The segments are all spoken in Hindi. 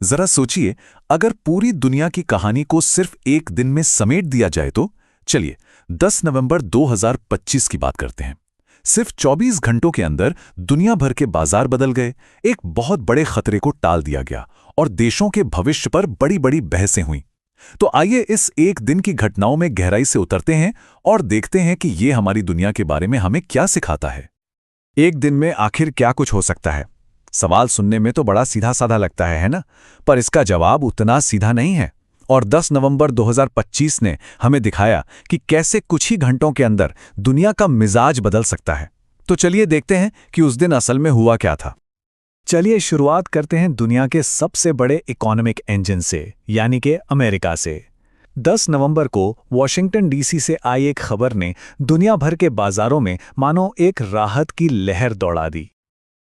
जरा सोचिए, अगर पूरी दुनिया की कहानी को सिर्फ एक दिन में समेट दिया जाए तो। चलिए 10 नवंबर 2025 की बात करते हैं। सिर्फ 24 घंटों के अंदर दुनिया भर के बाजार बदल गए, एक बहुत बड़े खतरे को टाल दिया गया और देशों के भविष्य पर बड़ी बड़ी बहसें हुईं। तो आइए इस एक दिन की घटनाओं में गहराई से उतरते हैं और देखते हैं कि ये हमारी दुनिया के बारे में हमें क्या सिखाता है। एक दिन में आखिर क्या कुछ हो सकता है? सवाल सुनने में तो बड़ा सीधा साधा लगता है ना? पर इसका जवाब उतना सीधा नहीं है। और 10 नवंबर 2025 ने हमें दिखाया कि कैसे कुछ ही घंटों के अंदर दुनिया का मिजाज बदल सकता है। तो चलिए देखते हैं कि उस दिन असल में हुआ क्या था। चलिए शुरुआत करते हैं दुनिया के सबसे बड़े इकोनॉमिक इंजन से, यानी कि अमेरिका से। 10 नवंबर को वॉशिंगटन डीसी से आई एक खबर ने दुनिया भर के बाजारों में मानो एक राहत की लहर दौड़ा दी।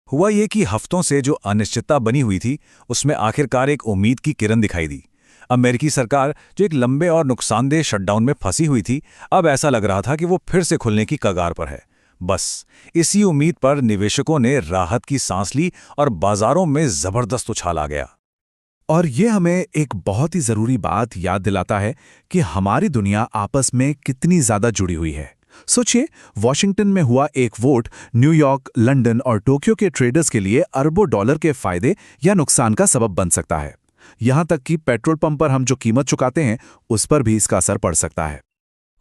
हुआ ये कि हफ्तों से जो अनिश्चितता बनी हुई थी, उसमें आखिरकार एक उम्मीद की किरण दिखाई दी। अमेरिकी सरकार, जो एक लंबे और नुकसानदेह शटडाउन में फंसी हुई थी, अब ऐसा लग रहा था कि वो फिर से खुलने की कगार पर है। बस इसी उम्मीद पर निवेशकों ने राहत की सांस ली और बाजारों में जबरदस्त उछाल आ गया। और ये हमें एक बहुत ही जरूरी बात याद दिलाता है कि हमारी दुनिया आपस में कितनी ज्यादा जुड़ी हुई है। सोचिए, वॉशिंगटन में हुआ एक वोट न्यूयॉर्क, लंदन और टोक्यो के ट्रेडर्स के लिए अरबों डॉलर के फायदे या नुकसान का सबब बन सकता है। यहां तक कि पेट्रोल पंप पर हम जो कीमत चुकाते हैं, उस पर भी इसका असर पड़ सकता है।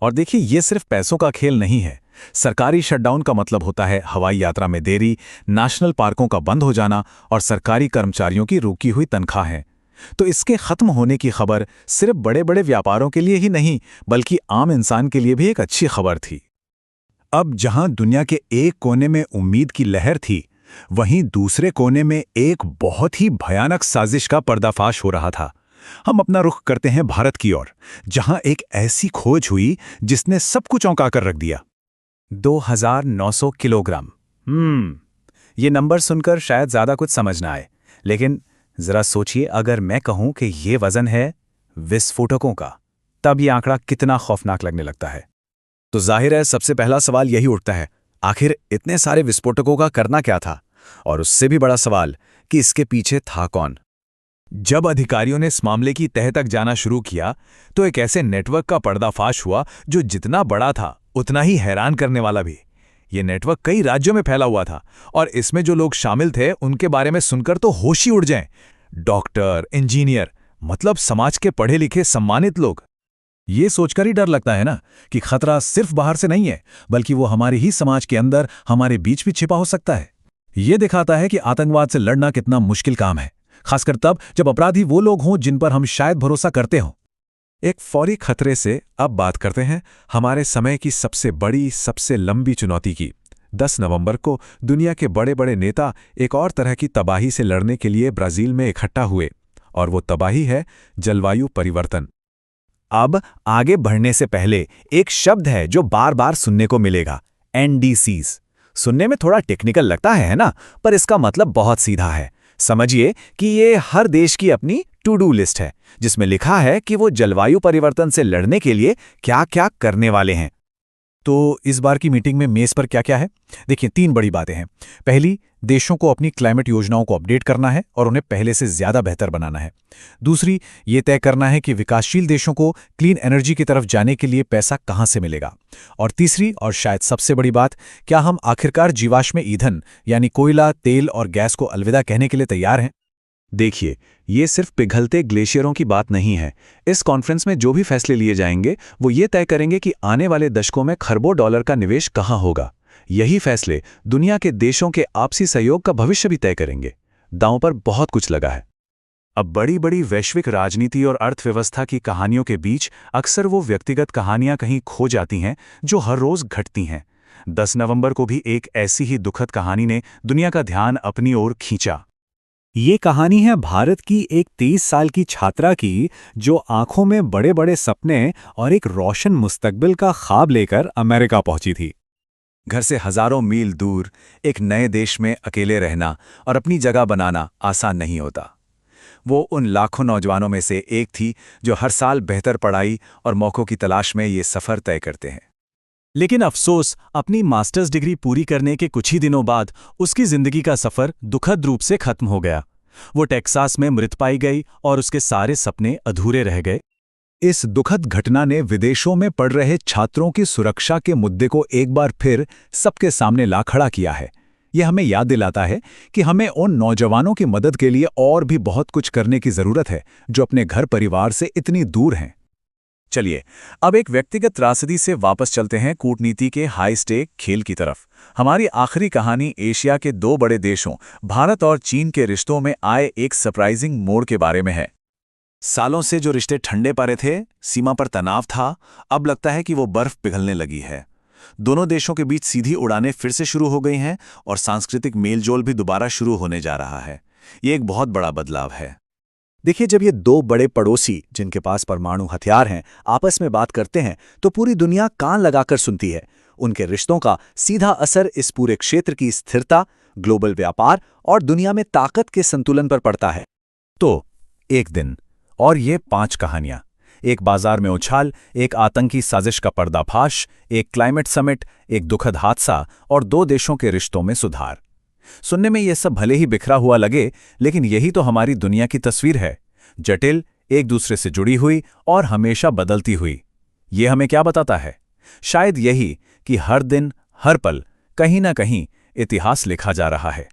और देखिए, ये सिर्फ पैसों का खेल नहीं है। सरकारी शटडाउन का मतलब होता है हवाई यात्रा में देरी, नेशनल पार्कों का बंद हो जाना और सरकारी कर्मचारियों की रुकी हुई तनख्वाहें। तो इसके खत्म होने की खबर सिर्फ बड़े बड़े व्यापारों के लिए ही नहीं, बल्कि आम इंसान के लिए भी एक अच्छी खबर थी। अब जहां दुनिया के एक कोने में उम्मीद की लहर थी, वहीं दूसरे कोने में एक बहुत ही भयानक साजिश का पर्दाफाश हो रहा था। हम अपना रुख करते हैं भारत की ओर, जहां एक ऐसी खोज हुई जिसने सब कुछ चौंका कर रख दिया। 2900 किलोग्राम। ये नंबर सुनकर शायद ज्यादा कुछ समझ ना आए, लेकिन जरा सोचिए, अगर मैं कहूं कि ये वजन है विस्फोटकों का, तब ये आंकड़ा कितना खौफनाक लगने लगता है। तो जाहिर है, सबसे पहला सवाल यही उठता है, आखिर इतने सारे विस्फोटकों का करना क्या था? और उससे भी बड़ा सवाल कि इसके पीछे था कौन? जब अधिकारियों ने इस मामले की तह तक जाना शुरू किया, तो एक ऐसे नेटवर्क का पर्दाफाश हुआ जो जितना बड़ा था, उतना ही हैरान करने वाला भी। ये नेटवर्क कई राज्यों में फैला हुआ था और इसमें जो लोग शामिल थे, उनके बारे में सुनकर तो होश ही उड़ जाएं। डॉक्टर, इंजीनियर, मतलब समाज के पढ़े लिखे सम्मानित लोग। ये सोचकर ही डर लगता है ना कि खतरा सिर्फ बाहर से नहीं है, बल्कि वो हमारे ही समाज के अंदर, हमारे बीच भी छिपा हो सकता है। ये दिखाता है कि आतंकवाद से लड़ना कितना मुश्किल काम है, खासकर तब जब अपराधी वो लोग हों जिन पर हम शायद भरोसा करते हों। एक फौरी खतरे से अब बात करते हैं हमारे समय की सबसे बड़ी, सबसे लंबी चुनौती की। 10 नवंबर को दुनिया के बड़े बड़े नेता एक और तरह की तबाही से लड़ने के लिए ब्राजील में इकट्ठा हुए, और वो तबाही है जलवायु परिवर्तन। अब आगे बढ़ने से पहले एक शब्द है जो बार बार सुनने को मिलेगा, NDCs। सुनने में थोड़ा टेक्निकल लगता है ना? पर इसका मतलब बहुत सीधा है। समझिए कि ये हर देश की अपनी टू डू लिस्ट है, जिसमें लिखा है कि वो जलवायु परिवर्तन से लड़ने के लिए क्या क्या करने वाले हैं। तो इस बार की मीटिंग में मेज पर क्या क्या है? देखिए, 3 बड़ी बातें हैं। पहली, देशों को अपनी क्लाइमेट योजनाओं को अपडेट करना है और उन्हें पहले से ज्यादा बेहतर बनाना है। दूसरी, ये तय करना है कि विकासशील देशों को क्लीन एनर्जी की तरफ जाने के लिए पैसा कहां से मिलेगा। और तीसरी, और शायद सबसे बड़ी बात, क्या हम आखिरकार जीवाश्म ईंधन यानी कोयला, तेल और गैस को अलविदा कहने के लिए तैयार हैं? देखिए, ये सिर्फ पिघलते ग्लेशियरों की बात नहीं है। इस कॉन्फ्रेंस में जो भी फैसले लिए जाएंगे, वो ये तय करेंगे कि आने वाले दशकों में खरबों डॉलर का निवेश कहां होगा। यही फैसले दुनिया के देशों के आपसी सहयोग का भविष्य भी तय करेंगे। दांव पर बहुत कुछ लगा है। अब बड़ी बड़ी वैश्विक राजनीति और अर्थव्यवस्था की कहानियों के बीच अक्सर वो व्यक्तिगत कहानियां कहीं खो जाती हैं जो हर रोज घटती हैं। 10 नवंबर को भी एक ऐसी ही दुखद कहानी ने दुनिया का ध्यान अपनी ओर खींचा। ये कहानी है भारत की एक 23 साल की छात्रा की, जो आंखों में बड़े बड़े सपने और एक रोशन मुस्तकबिल का ख्वाब लेकर अमेरिका पहुंची थी। घर से हजारों मील दूर एक नए देश में अकेले रहना और अपनी जगह बनाना आसान नहीं होता। वो उन लाखों नौजवानों में से एक थी जो हर साल बेहतर पढ़ाई और मौक़ों की तलाश में ये सफ़र तय करते हैं। लेकिन अफसोस, अपनी मास्टर्स डिग्री पूरी करने के कुछ ही दिनों बाद उसकी जिंदगी का सफ़र दुखद रूप से खत्म हो गया। वो टेक्सास में मृत पाई गई और उसके सारे सपने अधूरे रह गए। इस दुखद घटना ने विदेशों में पढ़ रहे छात्रों की सुरक्षा के मुद्दे को एक बार फिर सबके सामने ला खड़ा किया है। यह हमें याद दिलाता है कि हमें उन नौजवानों की मदद के लिए और भी बहुत कुछ करने की जरूरत है जो अपने घर परिवार से इतनी दूर हैं। चलिए अब एक व्यक्तिगत त्रासदी से वापस चलते हैं कूटनीति के हाई स्टेक खेल की तरफ। हमारी आखिरी कहानी एशिया के दो बड़े देशों भारत और चीन के रिश्तों में आए एक सरप्राइजिंग मोड़ के बारे में है। सालों से जो रिश्ते ठंडे पड़े थे, सीमा पर तनाव था, अब लगता है कि वो बर्फ पिघलने लगी है। दोनों देशों के बीच सीधी उड़ानें फिर से शुरू हो गई हैं और सांस्कृतिक मेलजोल भी दोबारा शुरू होने जा रहा है। ये एक बहुत बड़ा बदलाव है। देखिए, जब ये दो बड़े पड़ोसी जिनके पास परमाणु हथियार हैं आपस में बात करते हैं तो पूरी दुनिया कान लगाकर सुनती है। उनके रिश्तों का सीधा असर इस पूरे क्षेत्र की स्थिरता, ग्लोबल व्यापार और दुनिया में ताकत के संतुलन पर पड़ता है। तो एक दिन और ये 5 कहानियां, एक बाजार में उछाल, एक आतंकी साजिश का पर्दाफाश, एक क्लाइमेट समिट, एक दुखद हादसा और 2 देशों के रिश्तों में सुधार। सुनने में यह सब भले ही बिखरा हुआ लगे, लेकिन यही तो हमारी दुनिया की तस्वीर है, जटिल, एक दूसरे से जुड़ी हुई और हमेशा बदलती हुई। ये हमें क्या बताता है? शायद यही कि हर दिन, हर पल, कहीं ना कहीं इतिहास लिखा जा रहा है।